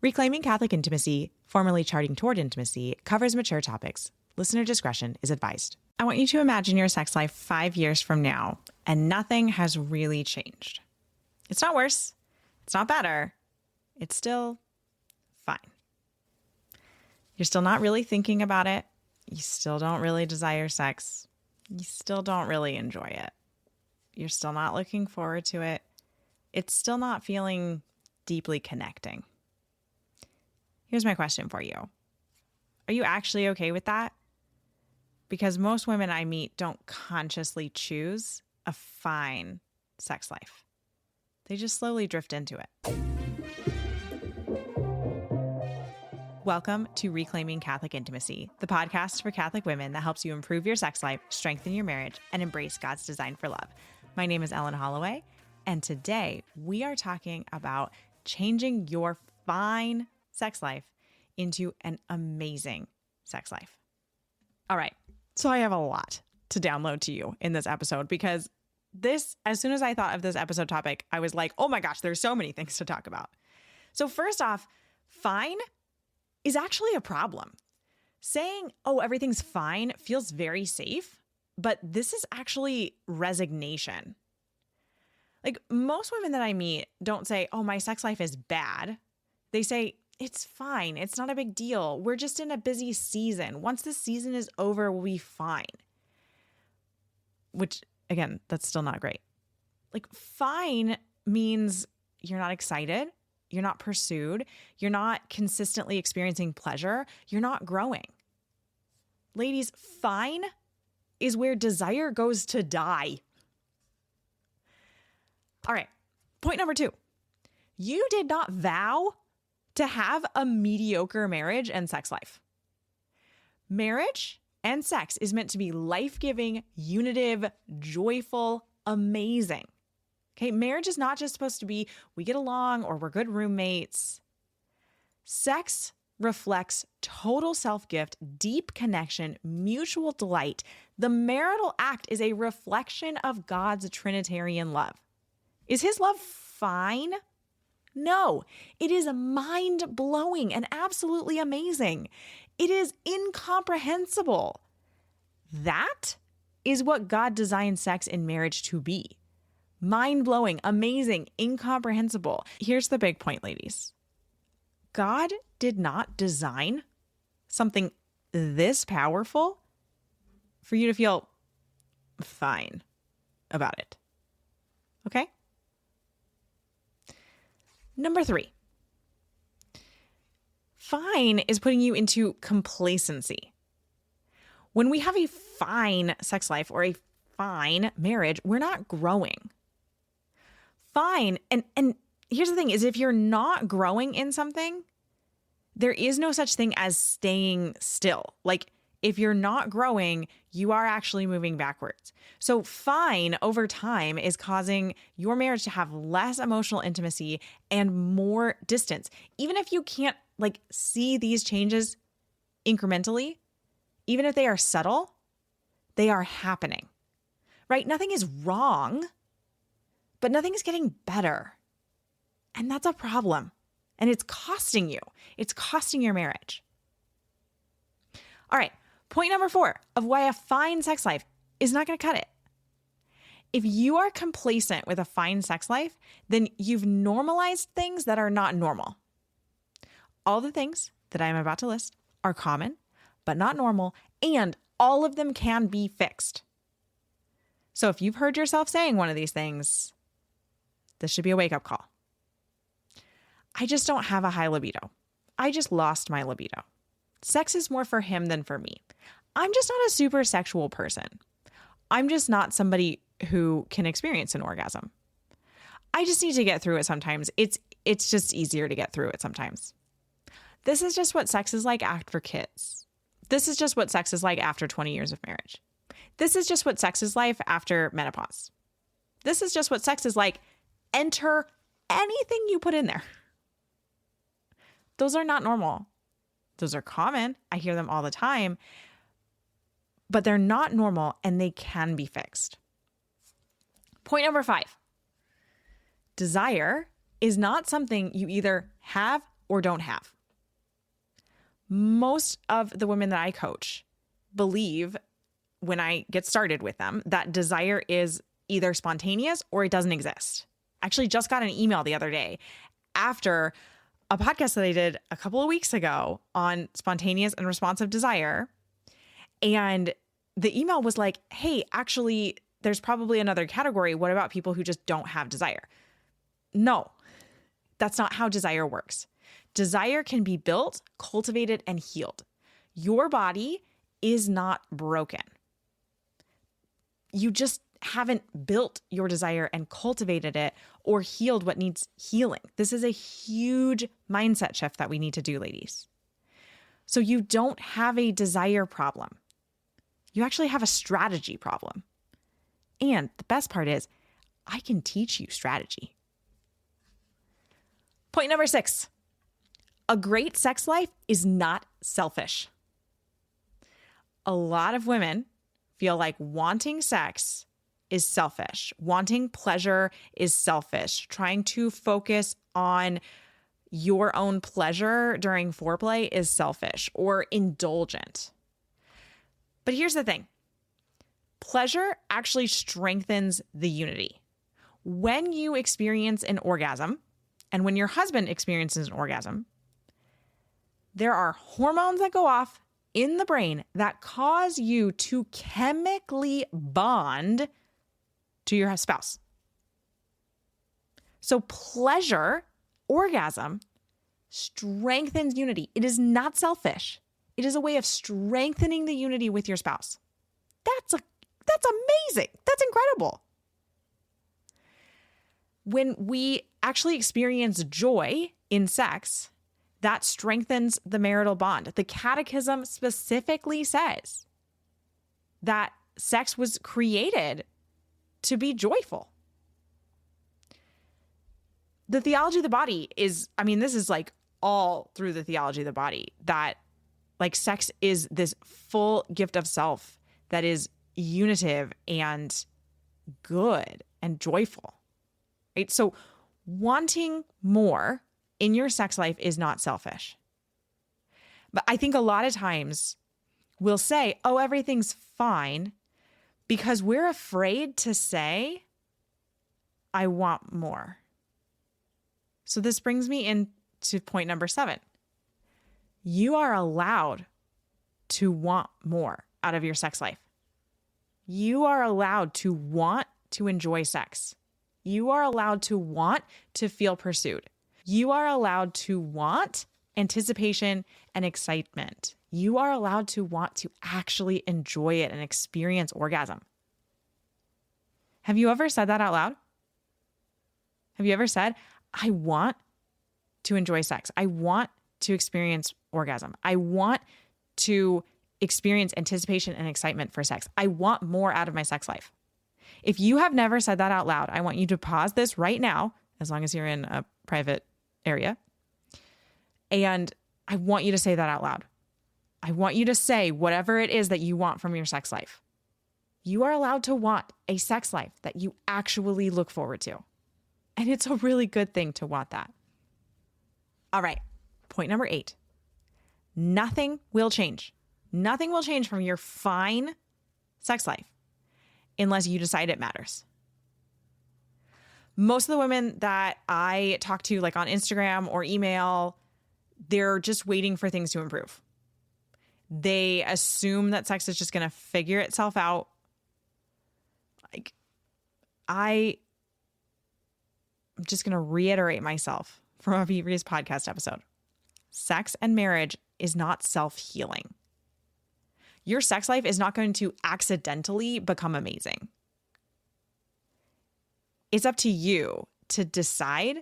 Reclaiming Catholic Intimacy, formerly Charting Toward Intimacy, covers mature topics. Listener discretion is advised. I want you to imagine your sex life 5 years from now, and nothing has really changed. It's not worse. It's not better. It's still fine. You're still not really thinking about it. You still don't really desire sex. You still don't really enjoy it. You're still not looking forward to it. It's still not feeling deeply connecting. Here's my question for you. Are you actually okay with that? Because most women I meet don't consciously choose a fine sex life. They just slowly drift into it. Welcome to Reclaiming Catholic Intimacy, the podcast for Catholic women that helps you improve your sex life, strengthen your marriage, and embrace God's design for love. My name is Ellen Holloway, and today we are talking about changing your fine sex life into an amazing sex life. All right, so I have a lot to download to you in this episode because as soon as I thought of this episode topic, I was like, oh my gosh, there's so many things to talk about. So first off, fine is actually a problem. Saying, oh, everything's fine feels very safe, but this is actually resignation. Like most women that I meet don't say, oh, my sex life is bad. They say, it's fine. It's not a big deal. We're just in a busy season. Once this season is over, we'll be fine. Which, again, that's still not great. Like fine means you're not excited. You're not pursued. You're not consistently experiencing pleasure. You're not growing. Ladies, fine is where desire goes to die. All right, point number 2. You did not vow to have a mediocre marriage and sex life. Marriage and sex is meant to be life-giving, unitive, joyful, amazing. Okay, marriage is not just supposed to be we get along or we're good roommates. Sex reflects total self-gift, deep connection, mutual delight. The marital act is a reflection of God's Trinitarian love. Is his love fine? No, it is mind-blowing and absolutely amazing. It is incomprehensible. That is what God designed sex and marriage to be. Mind-blowing, amazing, incomprehensible. Here's the big point, ladies. God did not design something this powerful for you to feel fine about it. Okay? Number 3, fine is putting you into complacency. When we have a fine sex life or a fine marriage, we're not growing. Fine, and here's the thing, is if you're not growing in something, there is no such thing as staying still. Like if you're not growing, you are actually moving backwards. So fine over time is causing your marriage to have less emotional intimacy and more distance. Even if you can't see these changes incrementally, even if they are subtle, they are happening, right? Nothing is wrong, but nothing is getting better. And that's a problem. And it's costing you. It's costing your marriage. All right. Point number 4 of why a fine sex life is not going to cut it. If you are complacent with a fine sex life, then you've normalized things that are not normal. All the things that I am about to list are common, but not normal, and all of them can be fixed. So if you've heard yourself saying one of these things, this should be a wake-up call. I just don't have a high libido. I just lost my libido. Sex is more for him than for me. I'm just not a super sexual person. I'm just not somebody who can experience an orgasm. I just need to get through it sometimes. It's just easier to get through it sometimes. This is just what sex is like after kids. This is just what sex is like after 20 years of marriage. This is just what sex is like after menopause. This is just what sex is like. Enter anything you put in there. Those are not normal. Those are common. I hear them all the time. But they're not normal and they can be fixed. Point number 5. Desire is not something you either have or don't have. Most of the women that I coach believe when I get started with them that desire is either spontaneous or it doesn't exist. I actually just got an email the other day after a podcast that I did a couple of weeks ago on spontaneous and responsive desire. And the email was like, hey, actually, there's probably another category. What about people who just don't have desire? No, that's not how desire works. Desire can be built, cultivated, and healed. Your body is not broken. You just haven't built your desire and cultivated it or healed what needs healing. This is a huge mindset shift that we need to do, ladies. So you don't have a desire problem. You actually have a strategy problem. And the best part is, I can teach you strategy. Point number 6, a great sex life is not selfish. A lot of women feel like wanting sex is selfish. Wanting pleasure is selfish. Trying to focus on your own pleasure during foreplay is selfish or indulgent. But here's the thing. Pleasure actually strengthens the unity. When you experience an orgasm, and when your husband experiences an orgasm, there are hormones that go off in the brain that cause you to chemically bond to your spouse. So pleasure, orgasm, strengthens unity. It is not selfish. It is a way of strengthening the unity with your spouse. That's amazing. That's incredible. When we actually experience joy in sex, that strengthens the marital bond. The Catechism specifically says that sex was created to be joyful. The theology of the body is, this is like all through the theology of the body, that like sex is this full gift of self that is unitive and good and joyful, right? So wanting more in your sex life is not selfish. But I think a lot of times we'll say, oh, everything's fine, because we're afraid to say, I want more. So this brings me into point number 7. You are allowed to want more out of your sex life. You are allowed to want to enjoy sex. You are allowed to want to feel pursued. You are allowed to want anticipation and excitement. You are allowed to want to actually enjoy it and experience orgasm. Have you ever said that out loud? Have you ever said, I want to enjoy sex. I want to experience orgasm. I want to experience anticipation and excitement for sex. I want more out of my sex life. If you have never said that out loud, I want you to pause this right now, as long as you're in a private area. And I want you to say that out loud. I want you to say whatever it is that you want from your sex life. You are allowed to want a sex life that you actually look forward to. And it's a really good thing to want that. All right. Point number 8. Nothing will change. Nothing will change from your fine sex life unless you decide it matters. Most of the women that I talk to, like on Instagram or email, they're just waiting for things to improve. They assume that sex is just going to figure itself out. Like, I'm just going to reiterate myself from a previous podcast episode. Sex and marriage is not self-healing. Your sex life is not going to accidentally become amazing. It's up to you to decide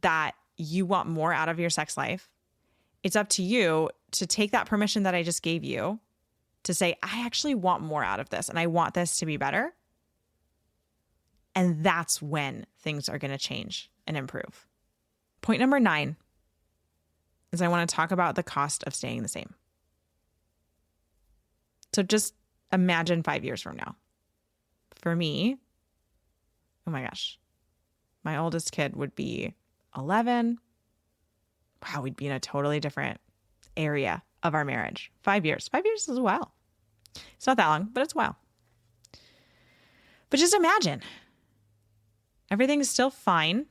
that you want more out of your sex life. It's up to you to take that permission that I just gave you to say, I actually want more out of this and I want this to be better. And that's when things are going to change and improve. Point number 9 is I want to talk about the cost of staying the same. So just imagine 5 years from now. For me, oh my gosh, my oldest kid would be 11. wow, we'd be in a totally different area of our marriage. 5 years. 5 years is a while. It's not that long, but it's a while. But just imagine everything's still fine.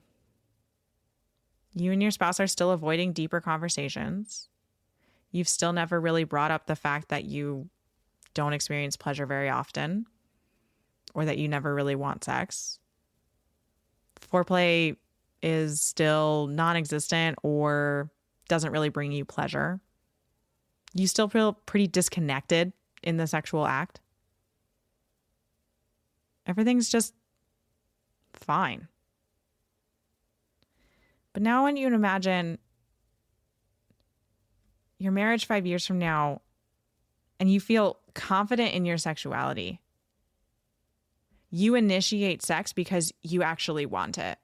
You and your spouse are still avoiding deeper conversations. You've still never really brought up the fact that you don't experience pleasure very often or that you never really want sex. Foreplay is still non-existent or doesn't really bring you pleasure. You still feel pretty disconnected in the sexual act. Everything's just fine. But now I want you to imagine your marriage 5 years from now and you feel confident in your sexuality. You initiate sex because you actually want it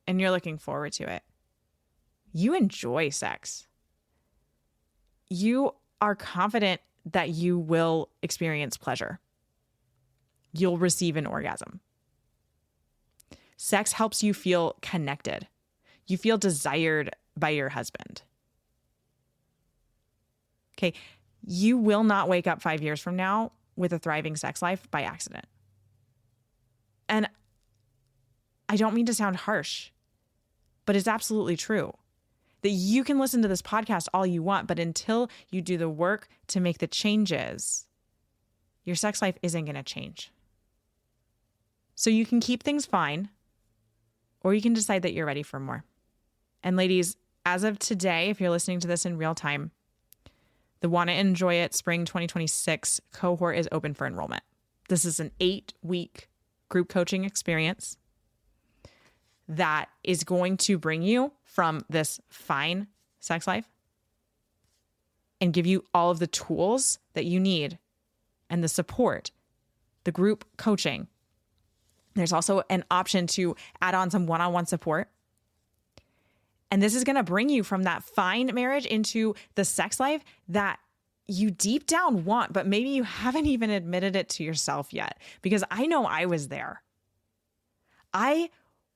and you're looking forward to it. You enjoy sex. You are confident that you will experience pleasure. You'll receive an orgasm. Sex helps you feel connected. You feel desired by your husband. Okay, you will not wake up 5 years from now with a thriving sex life by accident. And I don't mean to sound harsh, but it's absolutely true. That you can listen to this podcast all you want, but until you do the work to make the changes, your sex life isn't going to change. So you can keep things fine, or you can decide that you're ready for more. And ladies, as of today, if you're listening to this in real time, the Want to Enjoy It Spring 2026 cohort is open for enrollment. This is an 8-week group coaching experience that is going to bring you from this fine sex life and give you all of the tools that you need and the support, the group coaching. There's also an option to add on some one-on-one support. And this is going to bring you from that fine marriage into the sex life that you deep down want, but maybe you haven't even admitted it to yourself yet. Because I know I was there. I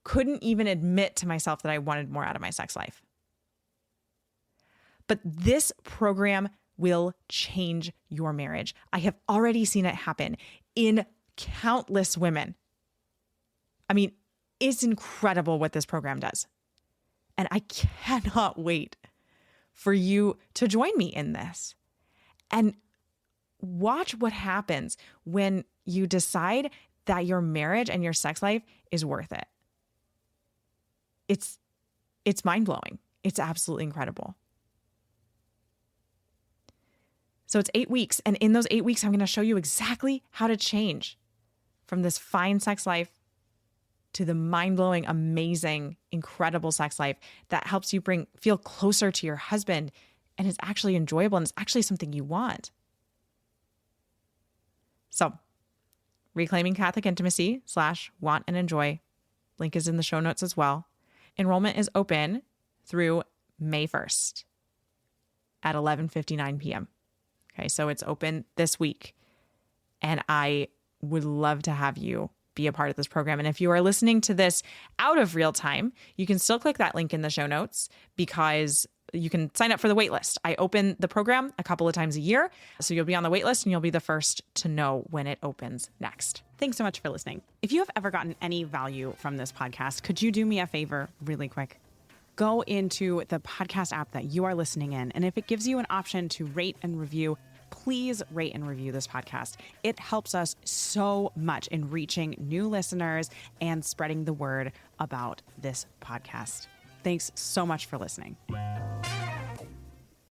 couldn't even admit to myself that I wanted more out of my sex life. But this program will change your marriage. I have already seen it happen in countless women. I mean, it's incredible what this program does. And I cannot wait for you to join me in this. And watch what happens when you decide that your marriage and your sex life is worth it. It's mind-blowing. It's absolutely incredible. So it's 8 weeks. And in those 8 weeks, I'm going to show you exactly how to change from this fine sex life to the mind-blowing, amazing, incredible sex life that helps you feel closer to your husband and is actually enjoyable and it's actually something you want. So, Reclaiming Catholic Intimacy /want and enjoy. Link is in the show notes as well. Enrollment is open through May 1st at 11:59 p.m. Okay, so it's open this week. And I would love to have you be a part of this program. And if you are listening to this out of real time, you can still click that link in the show notes because you can sign up for the wait list. I open the program a couple of times a year. So you'll be on the wait list and you'll be the first to know when it opens next. Thanks so much for listening. If you have ever gotten any value from this podcast, could you do me a favor really quick? Go into the podcast app that you are listening in. And if it gives you an option to rate and review, please rate and review this podcast. It helps us so much in reaching new listeners and spreading the word about this podcast. Thanks so much for listening.